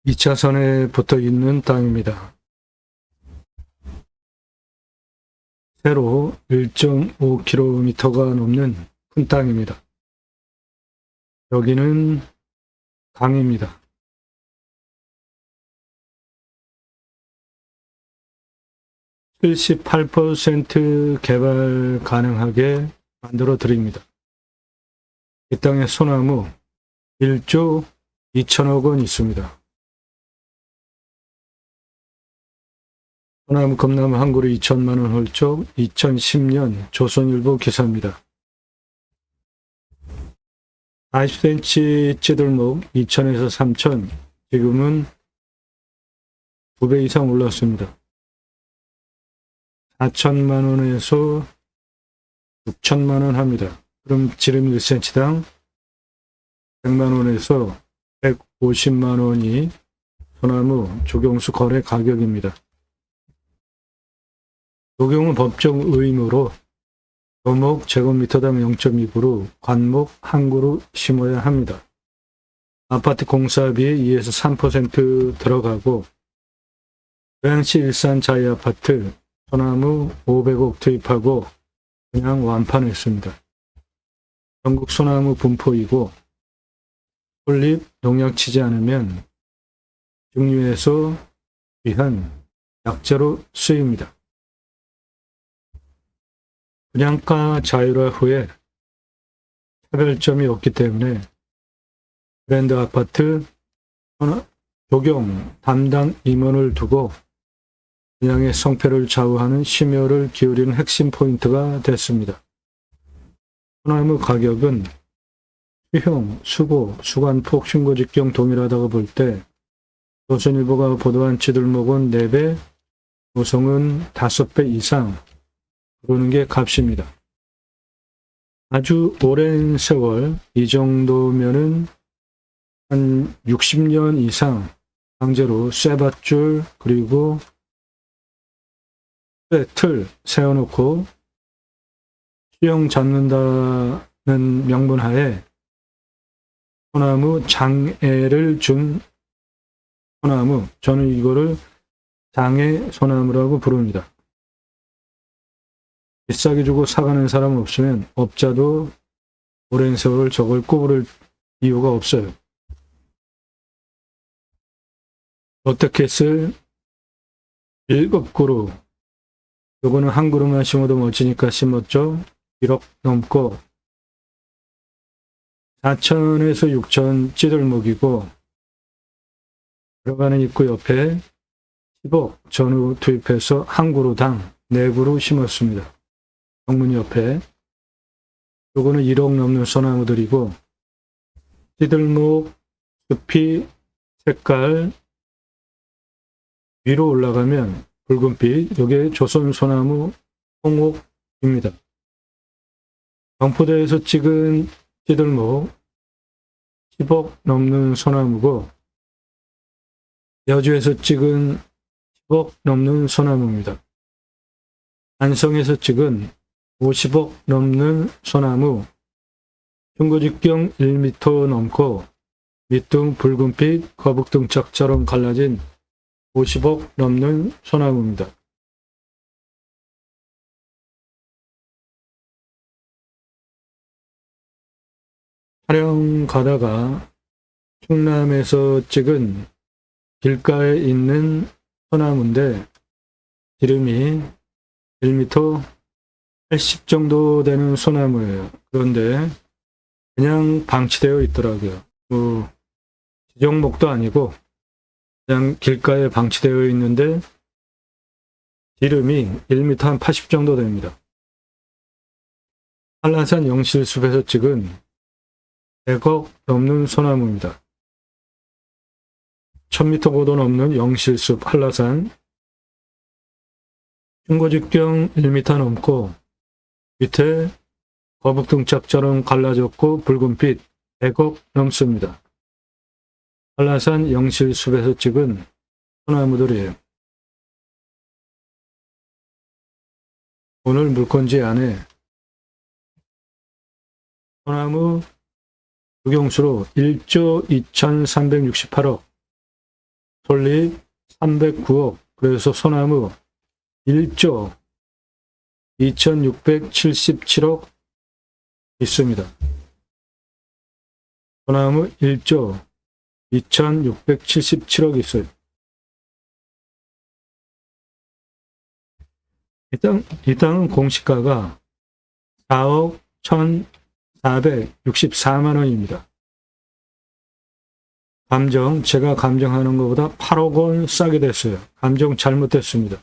2차선에 붙어 있는 땅입니다. 세로 1.5km가 넘는 큰 땅입니다. 여기는 강입니다. (78% 개발 가능하게 만들어 드립니다. 이 땅에 소나무 1조 2천억 원 있습니다. 소나무 금나무 한 그루 2천만 원 홀쪽 2010년 조선일보 기사입니다. 40cm 찌들목 2천에서 3천, 지금은 2배 이상 올랐습니다. 4천만 원에서 6천만 원 합니다. 그럼 지름 1cm당 100만 원에서 150만 원이 소나무 조경수 거래 가격입니다. 조경은 법적 의무로 조목 제곱미터당 0.2그루, 관목 한 그루 심어야 합니다. 아파트 공사비에 2에서 3% 들어가고, 고양시 일산 자이아파트 소나무 500억 투입하고 그냥 완판했습니다. 전국 소나무 분포이고 폴립 농약 치지 않으면 증류해서 위한 약재로 쓰입니다. 분양가 자율화 후에 차별점이 없기 때문에 브랜드 아파트 조경 담당 임원을 두고 분양의 성패를 좌우하는 심혈을 기울이는 핵심 포인트가 됐습니다. 소나무 가격은 수형, 수고, 수관폭, 신고직경 동일하다고 볼 때 조선일보가 보도한 찌들목은 4배, 노성은 5배 이상 오르는 게 값입니다. 아주 오랜 세월, 이 정도면은 한 60년 이상 강제로 쇠밧줄 그리고 틀 세워놓고 수영 잡는다는 명분하에 소나무 장애를 준 소나무, 저는 이거를 장애 소나무라고 부릅니다. 비싸게 주고 사가는 사람 없으면 업자도 오랜 세월 저걸 구부릴 이유가 없어요. 롯데캐슬 7그루, 요거는 한 그루만 심어도 멋지니까 심었죠. 1억 넘고 4천에서 6천 찌들목이고 들어가는 입구 옆에 10억 전후 투입해서 한 그루당 4그루 심었습니다. 정문 옆에. 요거는 1억 넘는 소나무들이고 찌들목 숲이 색깔 위로 올라가면 붉은빛, 요게 조선 소나무 홍옥입니다. 경포대에서 찍은 찌들목 10억 넘는 소나무고 여주에서 찍은 10억 넘는 소나무입니다. 안성에서 찍은 50억 넘는 소나무, 흉고직경 1m 넘고 밑둥 붉은빛 거북등짝처럼 갈라진 50억 넘는 소나무입니다. 촬영 가다가 충남에서 찍은 길가에 있는 소나무인데 지름이 1m 80 정도 되는 소나무예요. 그런데 그냥 방치되어 있더라고요. 지정목도 아니고 그냥 길가에 방치되어 있는데 지름이 1m 한 80 정도 됩니다. 한라산 영실숲에서 찍은 100억 넘는 소나무입니다. 1000m보다 넘는 영실숲 한라산, 흉고직경 1m 넘고 밑에 거북등짝처럼 갈라졌고 붉은빛 100억 넘습니다. 한라산 영실숲에서 찍은 소나무들이에요. 오늘 물건지 안에 소나무 조경수로 1조 2368억, 솔잎 309억, 그래서 소나무 1조 2677억 있습니다. 소나무 1조 2677억 있어요. 이 땅은 공시가가 4억 1,464만 원입니다. 제가 감정하는 것보다 8억 원 싸게 됐어요. 감정 잘못됐습니다.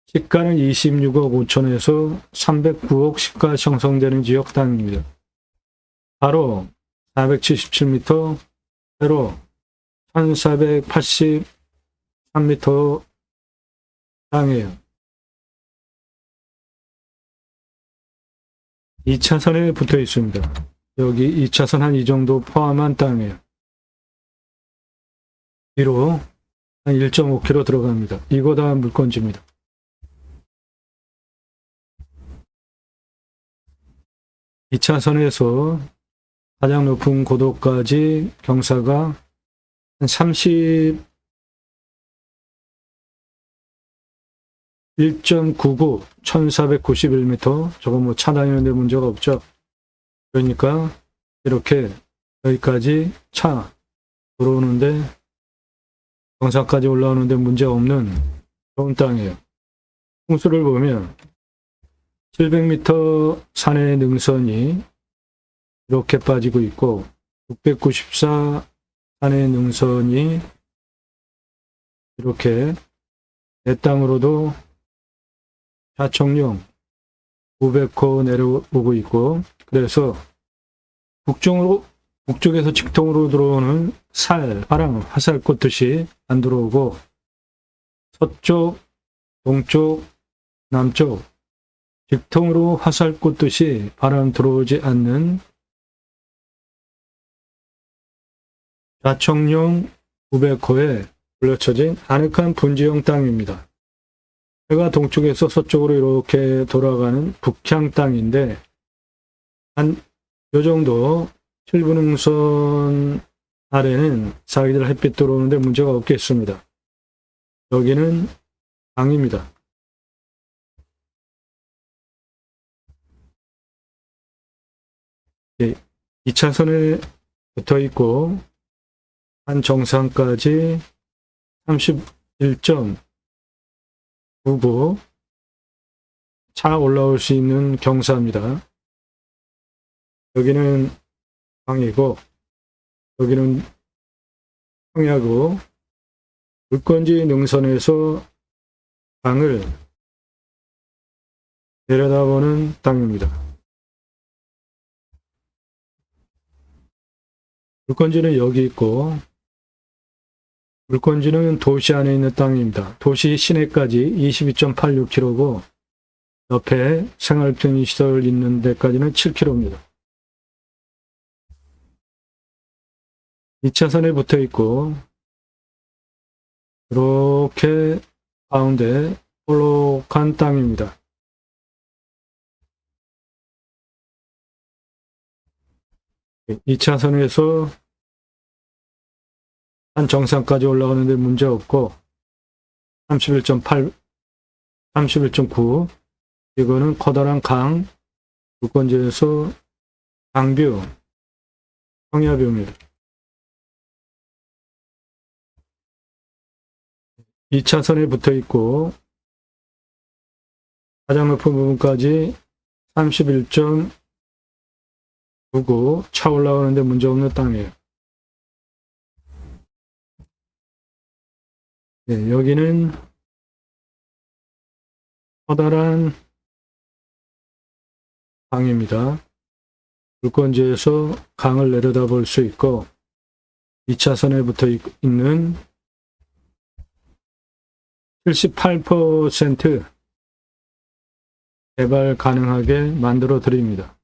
시가는 26억 5천에서 309억 시가 형성되는 지역 땅입니다. 바로 477m, 세로 1483m 땅이에요. 2차선에 붙어 있습니다. 여기 2차선 한 이 정도 포함한 땅이에요. 뒤로 한 1.5km 들어갑니다. 이거 다 물건지입니다. 이 차선에서 가장 높은 고도까지 경사가 한 31.99, 1491m. 저거 뭐 차 다니는데 문제가 없죠. 그러니까 이렇게 여기까지 차 들어오는데 경사까지 올라오는데 문제 없는 좋은 땅이에요. 풍수를 보면 700m 산의 능선이 이렇게 빠지고 있고 694 산의 능선이 이렇게 내 땅으로도 좌청룡 500호 내려오고 있고, 그래서 북쪽에서 직통으로 들어오는 바람, 화살 꽂듯이 안 들어오고, 서쪽, 동쪽, 남쪽, 직통으로 화살 꽂듯이 바람 들어오지 않는 좌청룡 900호에 올려쳐진 아늑한 분지형 땅입니다. 해가 동쪽에서 서쪽으로 이렇게 돌아가는 북향 땅인데, 한 요 정도 7분응선 아래는 자기들 햇빛 들어오는데 문제가 없겠습니다. 여기는 강입니다. 예, 2차선에 붙어 있고 한 정상까지 31.99 차 올라올 수 있는 경사입니다. 여기는 강이고 여기는 평야고, 물건지 능선에서 강을 내려다보는 땅입니다. 물건지는 여기 있고, 물건지는 도시 안에 있는 땅입니다. 도시 시내까지 22.86km고 옆에 생활편의시설 있는 데까지는 7km입니다. 2차선에 붙어 있고 이렇게 가운데 볼록한 땅입니다. 네, 2차선에서 한 정상까지 올라가는데 문제 없고 31.8, 31.9 이거는 커다란 강, 물건지에서 강뷰, 평야뷰입니다. 2차선에 붙어 있고 가장 높은 부분까지 31.99 차 올라오는데 문제 없는 땅이에요. 네, 여기는 커다란 강입니다. 물건지에서 강을 내려다볼 수 있고 2차선에 붙어 있는 78% 개발 가능하게 만들어 드립니다.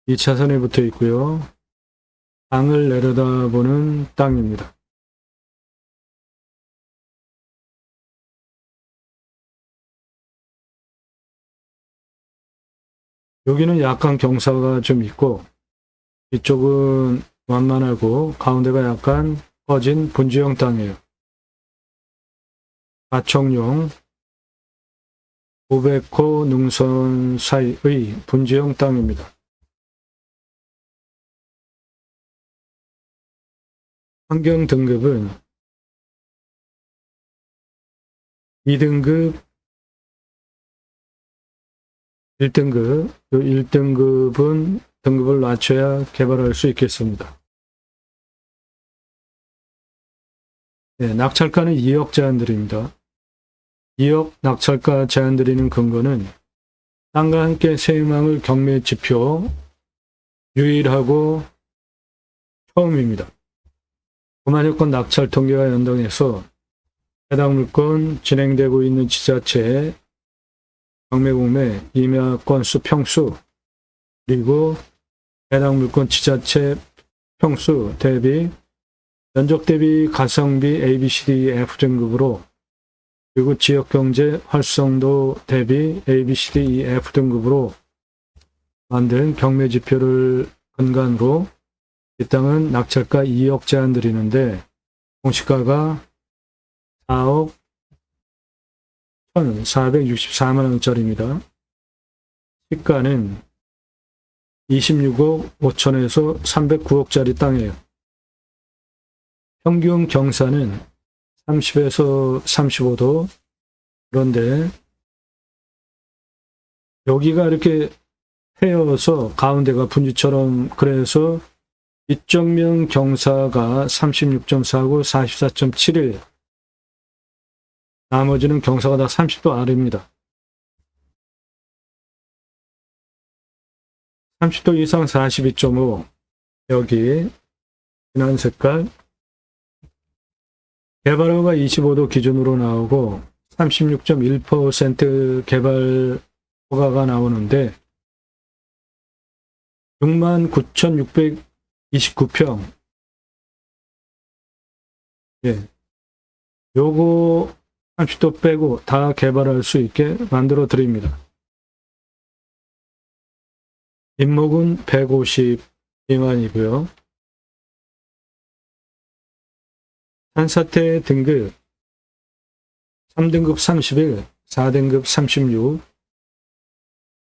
2차선에 붙어 있고요. 강을 내려다보는 땅입니다. 여기는 약간 경사가 좀 있고 이쪽은 완만하고 가운데가 약간 퍼진 분지형 땅이에요. 가청용 500호 능선 사이의 분지형 땅입니다. 환경 등급은 2등급, 1등급, 1등급은 등급을 낮춰야 개발할 수 있겠습니다. 네, 낙찰가는 2억 제한드립니다. 2억 낙찰가 제한드리는 근거는 땅과 함께 세망을 경매 지표 유일하고 처음입니다. 구만여건 낙찰 통계와 연동해서 해당 물건 진행되고 있는 지자체의 경매공매 임야 건수 평수 그리고 해당 물건 지자체 평수 대비 면적 대비 가성비 ABCDEF 등급으로 그리고 지역경제 활성도 대비 ABCDEF 등급으로 만든 경매지표를 근간으로 이 땅은 낙찰가 2억 제한드리는데 공시가가 4억 1,464만원짜리입니다. 시가는 26억 5천에서 309억짜리 땅이에요. 평균 경사는 30에서 35도. 그런데 여기가 이렇게 헤어서 가운데가 분지처럼 그래서 이쪽면 경사가 36.4고 44.71. 나머지는 경사가 다 30도 아래입니다. 30도 이상 42.5. 여기 진한 색깔. 개발허가 25도 기준으로 나오고 36.1% 개발 허가가 나오는데 69,629평. 예. 요거 30도 빼고 다 개발할 수 있게 만들어 드립니다. 인목은 150 미만이고요. 산사태 등급 3등급 31, 4등급 36.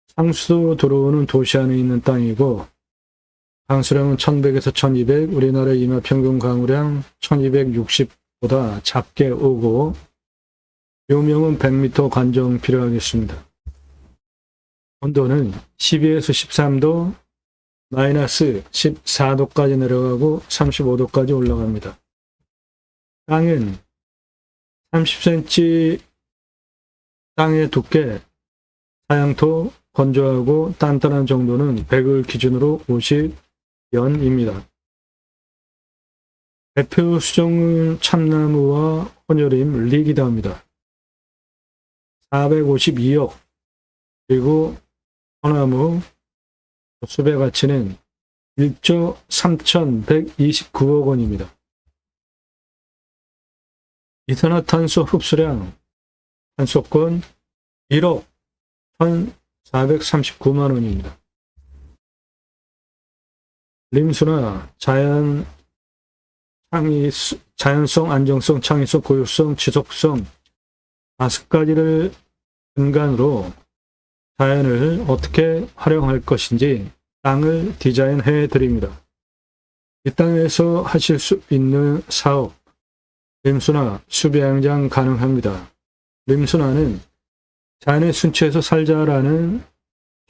상수 들어오는 도시 안에 있는 땅이고 강수량은 1100에서 1200, 우리나라 임야 평균 강우량 1260보다 작게 오고 요명은 100m 관정 필요하겠습니다. 온도는 12에서 13도, 마이너스 14도까지 내려가고 35도까지 올라갑니다. 땅은 30cm 땅의 두께, 사양토, 건조하고 단단한 정도는 100을 기준으로 50연입니다. 대표 수종은 참나무와 혼혈임 리기다입니다. 452억. 그리고 소나무 수배 가치는 1조 3,129억 원입니다. 이산화탄소 흡수량 탄소권 1억 1,439만 원입니다. 림수나 자연성, 안정성, 창의성, 고유성, 지속성 5가지를 근간으로 자연을 어떻게 활용할 것인지 땅을 디자인해 드립니다. 이 땅에서 하실 수 있는 사업, 림수나 수배양장 가능합니다. 림수나는 자연의 순치에서 살자라는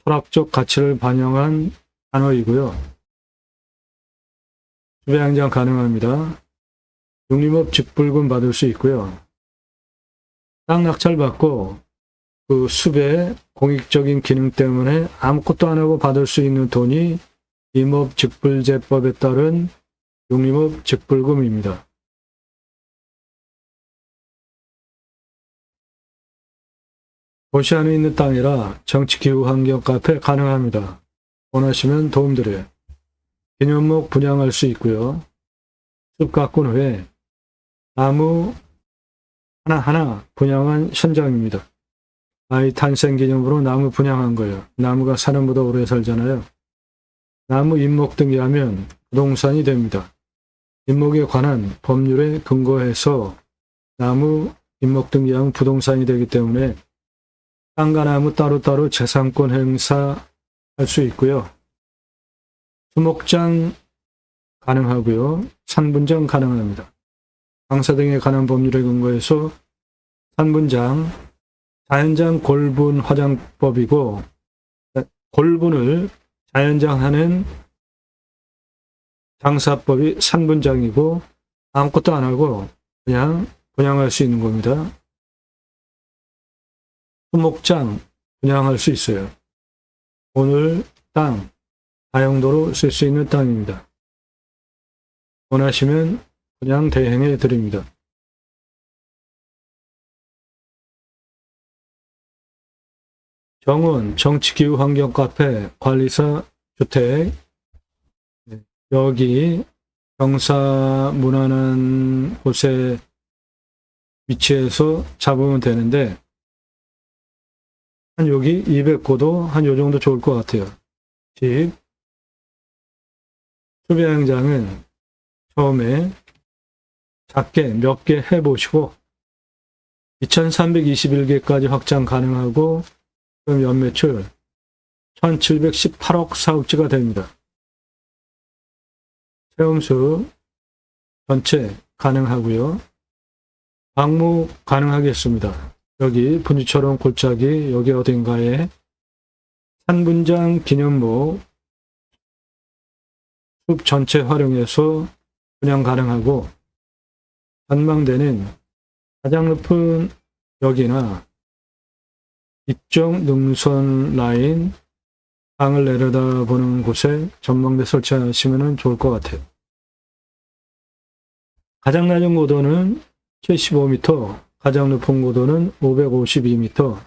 철학적 가치를 반영한 단어이고요. 수배양장 가능합니다. 육림업 직불금 받을 수 있고요. 땅 낙찰 받고 그 수배 공익적인 기능 때문에 아무것도 안 하고 받을 수 있는 돈이 임업직불제법에 따른 육림업 직불금입니다. 도시 안에 있는 땅이라 정치기후환경 카페 가능합니다. 원하시면 도움드려요. 기념목 분양할 수 있고요. 숲 가꾼 후에 나무 하나하나 분양한 현장입니다. 아이 탄생 기념으로 나무 분양한 거예요. 나무가 사람보다 오래 살잖아요. 나무 임목 등에 하면 부동산이 됩니다. 임목에 관한 법률에 근거해서 나무 임목 등에 하면 부동산이 되기 때문에 땅과 나무 따로따로 재산권 행사할 수 있고요. 수목장 가능하고요. 산분장 가능합니다. 강사 등에 관한 법률에 근거해서 산분장, 자연장 골분 화장법이고 골분을 자연장하는 장사법이 산분장이고 아무것도 안 하고 그냥 분양할 수 있는 겁니다. 수목장 분양할 수 있어요. 오늘 땅 다용도로 쓸 수 있는 땅입니다. 원하시면 그냥 대행해 드립니다. 정원, 정치기후환경카페, 관리사 주택. 여기 경사 무난한 곳에 위치해서 잡으면 되는데 한 여기 200고도 한 요 정도 좋을 것 같아요. 집 수배양장은 처음에 작게 몇 개 해보시고 2321개까지 확장 가능하고 그럼 연매출 1718억 사업지가 됩니다. 체험수 전체 가능하고요. 방무 가능하겠습니다. 여기 분지처럼 골짜기 여기 어딘가에 산분장 기념목 숲 전체 활용해서 분양 가능하고 전망대는 가장 높은 여기나 이쪽 능선 라인 강을 내려다보는 곳에 전망대 설치하시면 좋을 것 같아요. 가장 낮은 고도는 75m, 가장 높은 고도는 552m,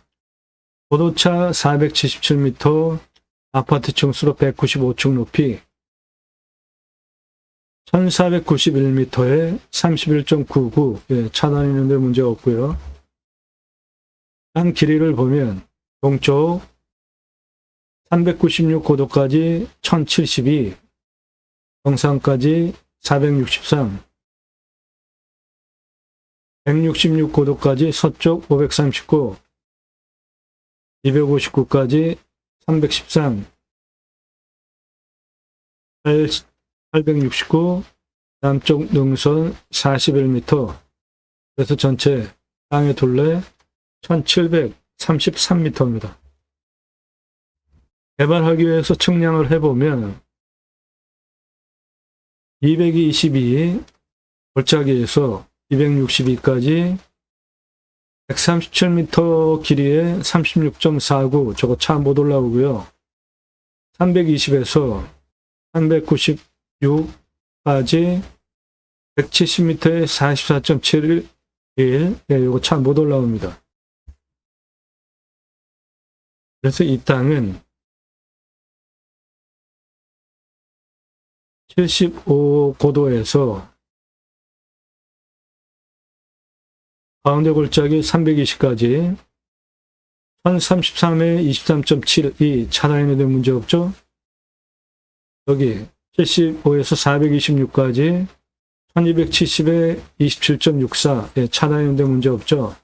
고도차 477m, 아파트 층수로 195층 높이 1491m에 31.99, 차 다니는데 문제 없고요. 땅 길이를 보면 동쪽 396고도까지 1072, 정상까지 463, 166고도까지 서쪽 539, 259까지 313, 869, 남쪽 능선 41m, 그래서 전체 땅의 둘레 1733m입니다. 개발하기 위해서 측량을 해보면 222 골짜기에서 262까지 137m 길이에 36.49, 저거 차 못 올라오고요. 320에서 396까지 170m에 44.71, 이거 차 못 올라옵니다. 그래서 이 땅은 75고도에서 가운데 골짜기 320까지 1033에 23.72, 차 다니는데 문제 없죠? 여기 75에서 426까지 1270에 27.64, 차 다니는데 문제 없죠?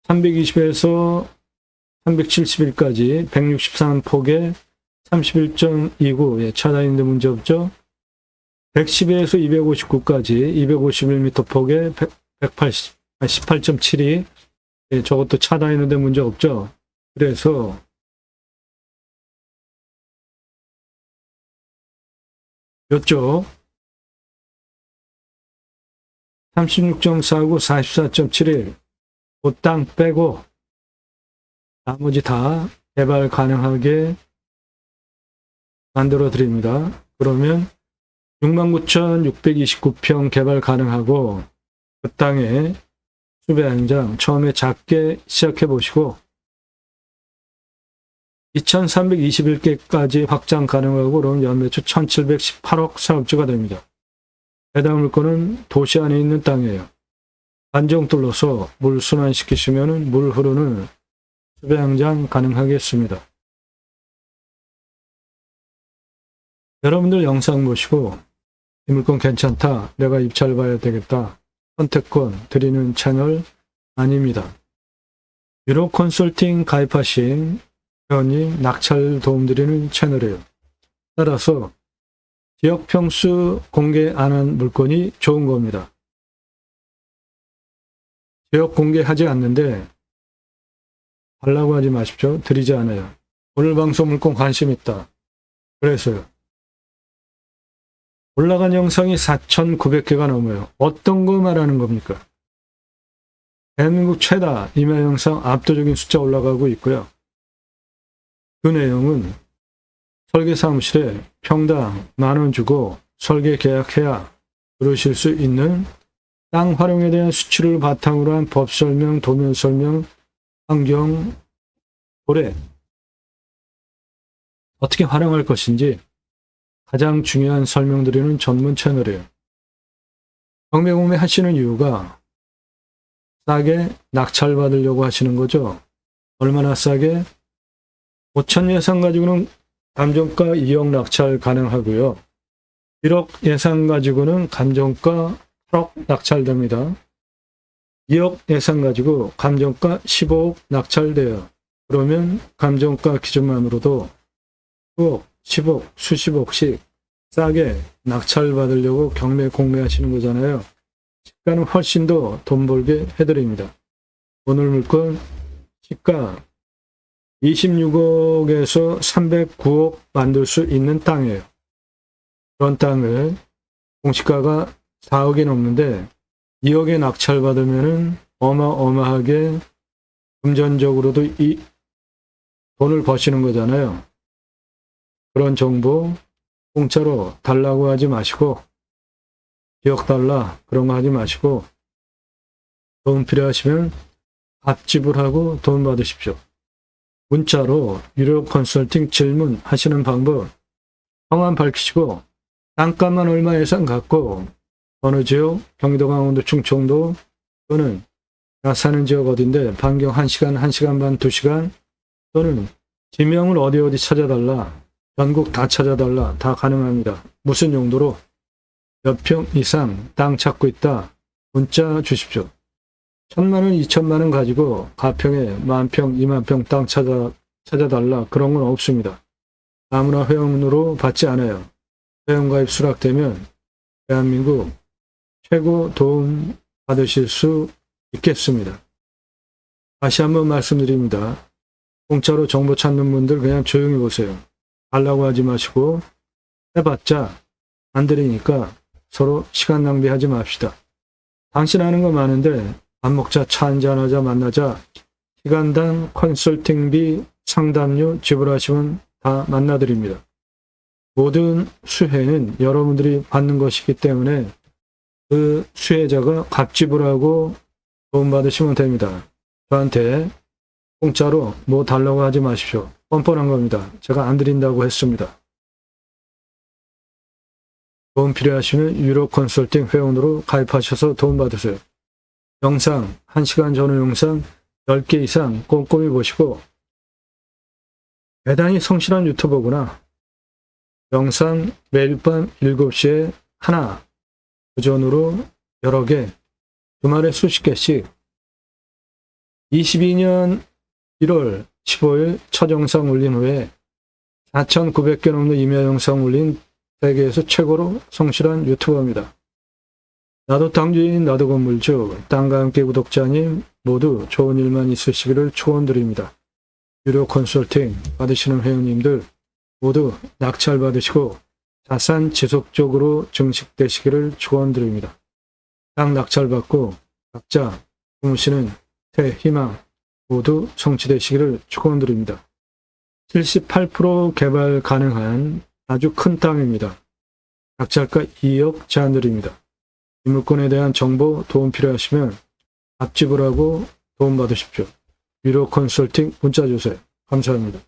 320에서 371까지 163폭에 31.29, 차 다니는데 문제 없죠? 110에서 259까지 251m 폭에 18.72, 저것도 차 다니는데 문제 없죠? 그래서 이쪽 36.49, 44.71, 그 땅 빼고 나머지 다 개발 가능하게 만들어 드립니다. 그러면 69,629평 개발 가능하고 그 땅에 수배양장 처음에 작게 시작해 보시고 2,321개까지 확장 가능하고 그럼 연매출 1,718억 사업지가 됩니다. 해당 물건은 도시 안에 있는 땅이에요. 관정 뚫어서 물 순환시키시면 물 흐르는 수배양장 가능하겠습니다. 여러분들 영상 보시고 이 물건 괜찮다, 내가 입찰 봐야 되겠다, 선택권 드리는 채널 아닙니다. 유로 컨설팅 가입하신 회원님 낙찰 도움드리는 채널이에요. 따라서 지역 평수 공개 안 한 물건이 좋은 겁니다. 지역 공개하지 않는데 달라고 하지 마십시오. 드리지 않아요. 오늘 방송 물건 관심 있다. 그래서요. 올라간 영상이 4,900개가 넘어요. 어떤 거 말하는 겁니까? 대한민국 최다 임야 영상 압도적인 숫자 올라가고 있고요. 그 내용은 설계 사무실에 평당 10,000원 주고 설계 계약해야 들으실 수 있는 땅 활용에 대한 수치를 바탕으로 한 법 설명, 도면 설명, 환경, 고래 어떻게 활용할 것인지 가장 중요한 설명드리는 전문 채널이에요. 경매공매 하시는 이유가 싸게 낙찰 받으려고 하시는 거죠. 얼마나 싸게? 5천 예상 가지고는 감정가 2억 낙찰 가능하고요. 1억 예상 가지고는 감정가 8억 낙찰됩니다. 2억 예상 가지고 감정가 15억 낙찰돼요. 그러면 감정가 기준만으로도 9억, 10억, 수십억씩 싸게 낙찰 받으려고 경매 공매하시는 거잖아요. 시가는 훨씬 더 돈 벌게 해드립니다. 오늘 물건 시가 26억에서 309억 만들 수 있는 땅이에요. 그런 땅을 공시가가 4억이 넘는데 2억에 낙찰 받으면은 어마어마하게 금전적으로도 이 돈을 버시는 거잖아요. 그런 정보 공짜로 달라고 하지 마시고 기억 달라 그런 거 하지 마시고 돈 필요하시면 밥 지불하고 돈 받으십시오. 문자로 유료 컨설팅 질문 하시는 방법 성함 밝히시고 땅값만 얼마 예상 갖고 어느 지역 경기도 강원도 충청도 또는 나 사는 지역 어딘데 반경 1시간 1시간 반 2시간 또는 지명을 어디 찾아달라 전국 다 찾아달라 다 가능합니다. 무슨 용도로 몇 평 이상 땅 찾고 있다 문자 주십시오. 1,000만원 2,000만원 가지고 가평에 10,000평 20,000평 땅 찾아달라 그런 건 없습니다. 아무나 회원으로 받지 않아요. 회원가입 수락되면 대한민국 최고 도움 받으실 수 있겠습니다. 다시 한번 말씀드립니다. 공짜로 정보 찾는 분들 그냥 조용히 보세요. 달라고 하지 마시고 해봤자 안 들으니까 서로 시간 낭비하지 맙시다. 당신 아는 거 많은데 밥 먹자 차 한잔하자 만나자 시간당 컨설팅비 상담료 지불하시면 다 만나드립니다. 모든 수혜는 여러분들이 받는 것이기 때문에 그 수혜자가 값지불하고 도움받으시면 됩니다. 저한테 공짜로 뭐 달라고 하지 마십시오. 뻔뻔한 겁니다. 제가 안 드린다고 했습니다. 도움 필요하시면 유료 컨설팅 회원으로 가입하셔서 도움받으세요. 영상, 1시간 전후 영상 10개 이상 꼼꼼히 보시고 대단히 성실한 유튜버구나. 영상 매일 밤 7시에 하나, 오전으로 여러 개, 주말에 수십 개씩 22년 1월 15일 첫 영상 올린 후에 4,900개 넘는 임야 영상 올린 세계에서 최고로 성실한 유튜버입니다. 나도 땅주인 나도 건물주 땅과 함께 구독자님 모두 좋은 일만 있으시기를 축원드립니다. 유료 컨설팅 받으시는 회원님들 모두 낙찰 받으시고 자산 지속적으로 증식되시기를 축원드립니다. 땅 낙찰 받고 각자 주무시는 새 희망 모두 성취되시기를 축원드립니다. 78% 개발 가능한 아주 큰 땅입니다. 낙찰가 2억 제한드립니다. 이 물건에 대한 정보 도움 필요하시면 밥 지불하고 도움 받으십시오. 유료 컨설팅 문자 주세요. 감사합니다.